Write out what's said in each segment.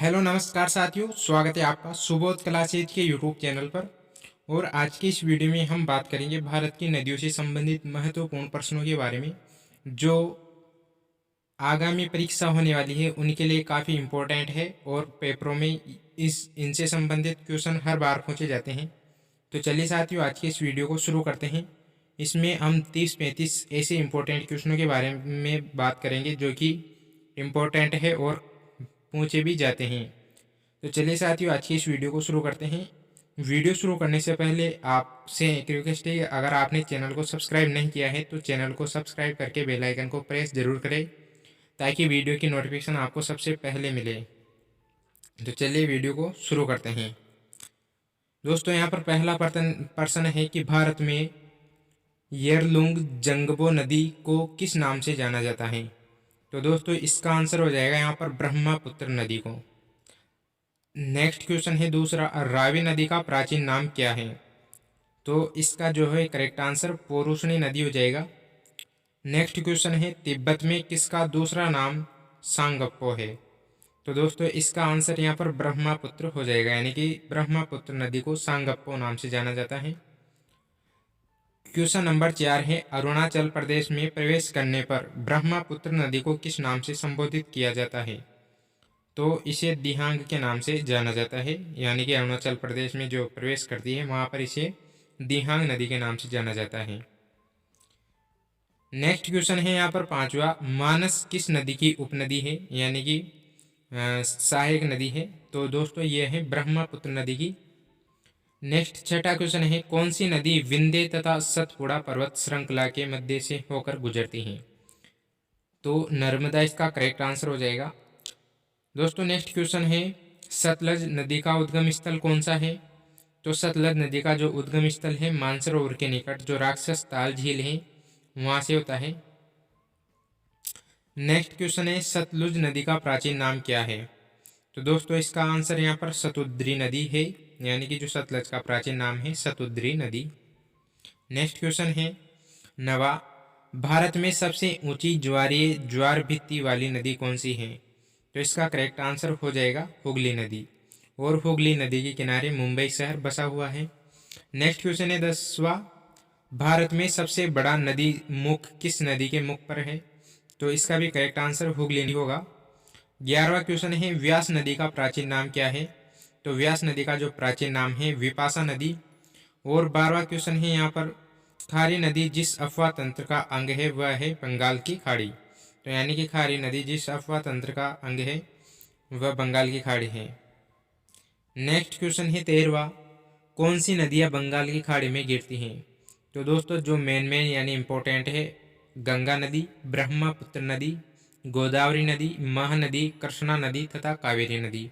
Hello नमस्कार साथियों, स्वागत है आपका सुबोध क्लासेज के यूट्यूब चैनल पर। और आज की इस वीडियो में हम बात करेंगे भारत की नदियों से संबंधित महत्वपूर्ण प्रश्नों के बारे में, जो आगामी परीक्षा होने वाली है उनके लिए काफ़ी इम्पोर्टेंट है और पेपरों में इनसे संबंधित क्वेश्चन हर बार पूछे जाते हैं। तो चलिए साथियों, आज की इस वीडियो को शुरू करते हैं। इसमें हम 30-35 ऐसे इम्पोर्टेंट क्वेश्चनों के बारे में बात करेंगे जो कि इम्पोर्टेंट है और पूछे भी जाते हैं। तो चलिए साथियों, आज की इस वीडियो को शुरू करते हैं। वीडियो शुरू करने से पहले आपसे एक रिक्वेस्ट है, अगर आपने चैनल को सब्सक्राइब नहीं किया है तो चैनल को सब्सक्राइब करके बेल आइकन को प्रेस जरूर करें ताकि वीडियो की नोटिफिकेशन आपको सबसे पहले मिले। तो चलिए वीडियो को शुरू करते हैं। दोस्तों, यहाँ पर पहला प्रश्न है कि भारत में येरलुंग जंगबो नदी को किस नाम से जाना जाता है। तो दोस्तों, इसका आंसर हो जाएगा यहाँ पर ब्रह्मपुत्र नदी को। नेक्स्ट क्वेश्चन है दूसरा, रावी नदी का प्राचीन नाम क्या है। तो इसका जो है करेक्ट आंसर पोरुषणी नदी हो जाएगा। नेक्स्ट क्वेश्चन है, तिब्बत में किसका दूसरा नाम सांगप्पो है। तो दोस्तों, इसका आंसर यहाँ पर ब्रह्मपुत्र हो जाएगा, यानी कि ब्रह्मपुत्र नदी को सांगप्पो नाम से जाना जाता है। क्वेश्चन नंबर 4 है, अरुणाचल प्रदेश में प्रवेश करने पर ब्रह्मपुत्र नदी को किस नाम से संबोधित किया जाता है। तो इसे दिहांग के नाम से जाना जाता है, यानी कि अरुणाचल प्रदेश में जो प्रवेश करती है वहाँ पर इसे दिहांग नदी के नाम से जाना जाता है। नेक्स्ट क्वेश्चन है यहाँ पर पांचवा, मानस किस नदी की उपनदी है, यानी कि सहायक नदी है। तो दोस्तों, ये है ब्रह्मपुत्र नदी की। नेक्स्ट छठा क्वेश्चन है, कौन सी नदी विंध्य तथा सतपुड़ा पर्वत श्रृंखला के मध्य से होकर गुजरती है। तो नर्मदा इसका करेक्ट आंसर हो जाएगा। दोस्तों, नेक्स्ट क्वेश्चन है, सतलज नदी का उद्गम स्थल कौन सा है। तो सतलज नदी का जो उद्गम स्थल है मानसरोवर के निकट जो राक्षस ताल झील है वहां से होता है। नेक्स्ट क्वेश्चन है, सतलुज नदी का प्राचीन नाम क्या है। तो दोस्तों, इसका आंसर यहाँ पर सतुद्री नदी है, यानी कि जो सतलज का प्राचीन नाम है सतुद्री नदी। नेक्स्ट क्वेश्चन है नवा, भारत में सबसे ऊंची ज्वारीय ज्वार भित्ति वाली नदी कौन सी है। तो इसका करेक्ट आंसर हो जाएगा हुगली नदी, और हुगली नदी के किनारे मुंबई शहर बसा हुआ है। नेक्स्ट क्वेश्चन है 10वां, भारत में सबसे बड़ा नदी मुख किस नदी के मुख पर है। तो इसका भी करेक्ट आंसर हुगली नदी होगा। 11वां क्वेश्चन है, व्यास नदी का प्राचीन नाम क्या है। तो व्यास नदी का जो प्राचीन नाम है विपाशा नदी। और 12वां क्वेश्चन है यहाँ पर, खारी नदी जिस अफवाह तंत्र का अंग है वह है बंगाल की खाड़ी। तो यानी कि खारी नदी जिस अफवाह तंत्र का अंग है वह बंगाल की खाड़ी है। नेक्स्ट क्वेश्चन है 13वां, कौन सी नदियाँ बंगाल की खाड़ी में गिरती हैं। तो दोस्तों, जो मेन यानी इम्पोर्टेंट है, गंगा नदी, ब्रह्मपुत्र नदी, गोदावरी नदी, महानदी, कृष्णा नदी तथा कावेरी नदी।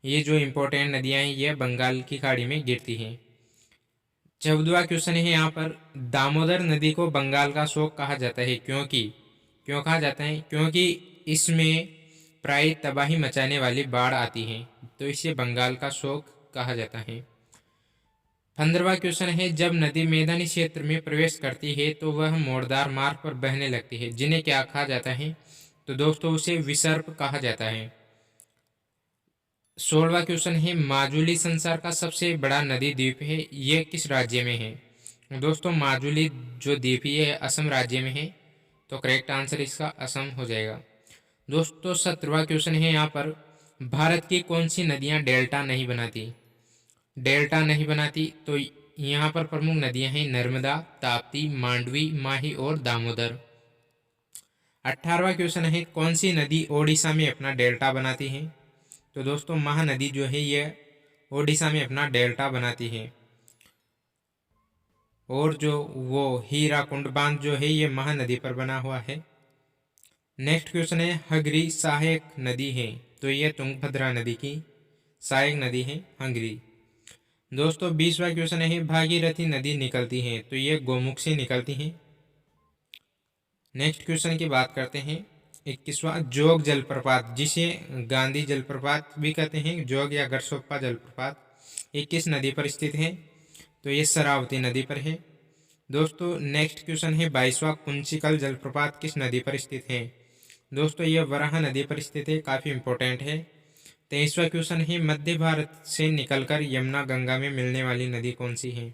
ये जो इम्पोर्टेंट नदियाँ हैं ये बंगाल की खाड़ी में गिरती हैं। 14वां क्वेश्चन है यहाँ पर, दामोदर नदी को बंगाल का शोक कहा जाता है क्यों कहा जाता है। क्योंकि इसमें प्राय तबाही मचाने वाली बाढ़ आती है, तो इसे बंगाल का शोक कहा जाता है। 15वां क्वेश्चन है, जब नदी मैदानी क्षेत्र में प्रवेश करती है तो वह मोड़दार मार्ग पर बहने लगती है, जिन्हें क्या कहा जाता है। तो दोस्तों, उसे विसर्प कहा जाता है। 16वां क्वेश्चन है, माजुली संसार का सबसे बड़ा नदी द्वीप है, ये किस राज्य में है। दोस्तों, माजुली जो द्वीप है असम राज्य में है, तो करेक्ट आंसर इसका असम हो जाएगा। दोस्तों, 17वां क्वेश्चन है यहाँ पर, भारत की कौन सी नदियाँ डेल्टा नहीं बनाती। तो यहाँ पर प्रमुख नदियाँ हैं नर्मदा, ताप्ती, मांडवी, माही और दामोदर। 18वां क्वेश्चन है, कौन सी नदी ओडिशा में अपना डेल्टा बनाती है। तो दोस्तों, महानदी जो है ये ओडिशा में अपना डेल्टा बनाती है, और जो वो हीराकुंड बांध जो है ये महानदी पर बना हुआ है। नेक्स्ट क्वेश्चन है, हंगरी सहायक नदी है। तो ये तुंगभद्रा नदी की सहायक नदी है हंगरी। दोस्तों, 20वां क्वेश्चन है, भागीरथी नदी निकलती है। तो ये गोमुख से निकलती है। नेक्स्ट क्वेश्चन की बात करते हैं 21वां, जोग जलप्रपात जिसे गांधी जलप्रपात भी कहते हैं, जोग या गरसोप्पा जलप्रपात, ये किस नदी पर स्थित है। तो ये शरावती नदी पर है। दोस्तों, नेक्स्ट क्वेश्चन है 22वां, कुंचिकल जलप्रपात किस नदी पर स्थित है। दोस्तों, ये वराह नदी पर स्थित है, काफ़ी इंपॉर्टेंट है। 23वां क्वेश्चन है मध्य भारत से निकलकर यमुना गंगा में मिलने वाली नदी कौन सी है।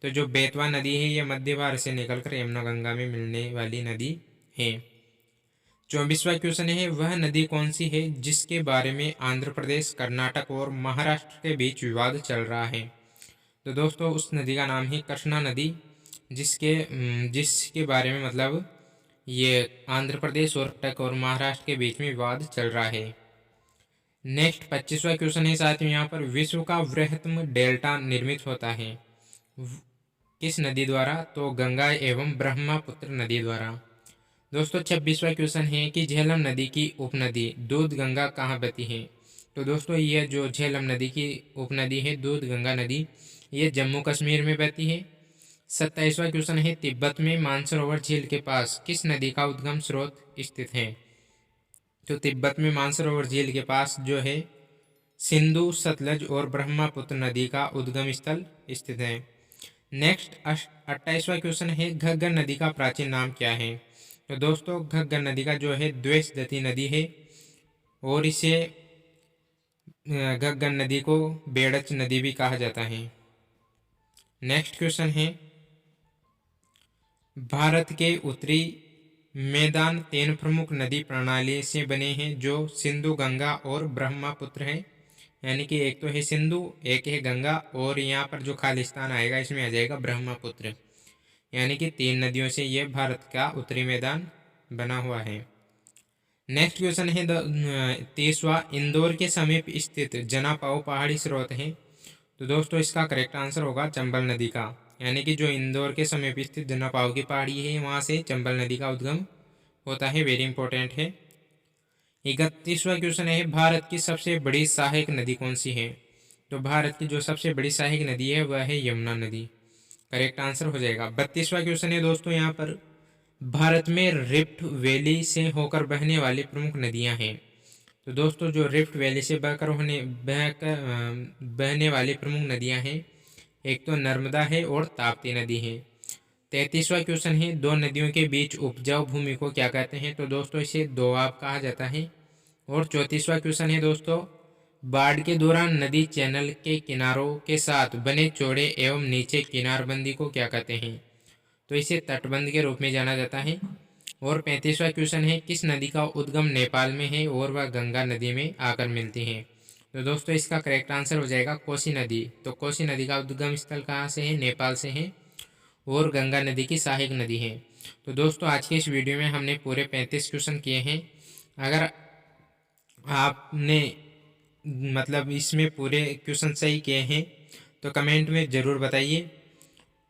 तो जो बेतवा नदी है ये मध्य भारत से निकलकर यमुना गंगा में मिलने वाली नदी है। 24वां क्वेश्चन है वह नदी कौन सी है जिसके बारे में आंध्र प्रदेश, कर्नाटक और महाराष्ट्र के बीच विवाद चल रहा है। तो दोस्तों उस नदी का नाम है कृष्णा नदी, जिसके बारे में मतलब ये आंध्र प्रदेश और कर्नाटक और महाराष्ट्र के बीच में विवाद चल रहा है। नेक्स्ट 25वां क्वेश्चन है साथियों यहाँ पर विश्व का वृहत्तम डेल्टा निर्मित होता है किस नदी द्वारा। तो गंगा एवं ब्रह्मपुत्र नदी द्वारा। दोस्तों 26वां क्वेश्चन है कि झेलम नदी की उपनदी दूध गंगा कहाँ बहती है। तो दोस्तों ये जो झेलम नदी की उपनदी है दूध गंगा नदी, ये जम्मू कश्मीर में बहती है। 27वां क्वेश्चन है तिब्बत में मानसरोवर झील के पास किस नदी का उद्गम स्रोत स्थित है। तो तिब्बत में मानसरोवर झील के पास जो है सिंधु, सतलज और ब्रह्मपुत्र नदी का उद्गम स्थल स्थित है। नेक्स्ट 28वां क्वेश्चन है घग्गर नदी का प्राचीन नाम क्या है। तो दोस्तों घग्गर नदी का जो है द्वेषदती नदी है और इसे घग्गर नदी को बेड़च नदी भी कहा जाता है। नेक्स्ट क्वेश्चन है भारत के उत्तरी मैदान 3 प्रमुख नदी प्रणाली से बने हैं जो सिंधु, गंगा और ब्रह्मपुत्र हैं। यानी कि एक तो है सिंधु, एक है गंगा और यहाँ पर जो खालिस्तान आएगा इसमें आ जाएगा ब्रह्मपुत्र। यानी कि 3 नदियों से ये भारत का उत्तरी मैदान बना हुआ है। नेक्स्ट क्वेश्चन है 30वां इंदौर के समीप स्थित जनापाओ पहाड़ी स्रोत है। तो दोस्तों इसका करेक्ट आंसर होगा चंबल नदी का। यानी कि जो इंदौर के समीप स्थित जनापाओ की पहाड़ी है वहाँ से चंबल नदी का उद्गम होता है। वेरी इंपॉर्टेंट है। 31वां क्वेश्चन है भारत की सबसे बड़ी सहायक नदी कौन सी है। तो भारत की जो सबसे बड़ी सहायक नदी है वह है यमुना नदी। करेक्ट आंसर हो जाएगा। 32वां क्वेश्चन है दोस्तों यहाँ पर भारत में रिफ्ट वैली से होकर बहने वाली प्रमुख नदियाँ हैं। तो दोस्तों जो रिफ्ट वैली से बहने वाली प्रमुख नदियाँ हैं एक तो नर्मदा है और ताप्ती नदी है। 33वां क्वेश्चन है 2 नदियों के बीच उपजाऊ भूमि को क्या कहते हैं। तो दोस्तों इसे दोआब कहा जाता है। और 34वां क्वेश्चन है दोस्तों बाढ़ के दौरान नदी चैनल के किनारों के साथ बने चौड़े एवं नीचे किनारबंदी को क्या कहते हैं। तो इसे तटबंध के रूप में जाना जाता है। और 35वां क्वेश्चन है किस नदी का उद्गम नेपाल में है और वह गंगा नदी में आकर मिलती है। तो दोस्तों इसका करेक्ट आंसर हो जाएगा कोसी नदी। तो कोसी नदी का उद्गम स्थल कहाँ से है, नेपाल से है और गंगा नदी की सहायक नदी है। तो दोस्तों आज के इस वीडियो में हमने पूरे 35 क्वेश्चन किए हैं। अगर आपने मतलब इसमें पूरे क्वेश्चन सही किए हैं तो कमेंट में ज़रूर बताइए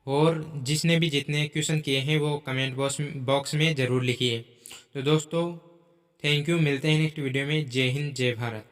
और जिसने भी जितने क्वेश्चन किए हैं वो कमेंट बॉक्स में ज़रूर लिखिए। तो दोस्तों थैंक यू, मिलते हैं नेक्स्ट वीडियो में। जय हिंद, जय भारत।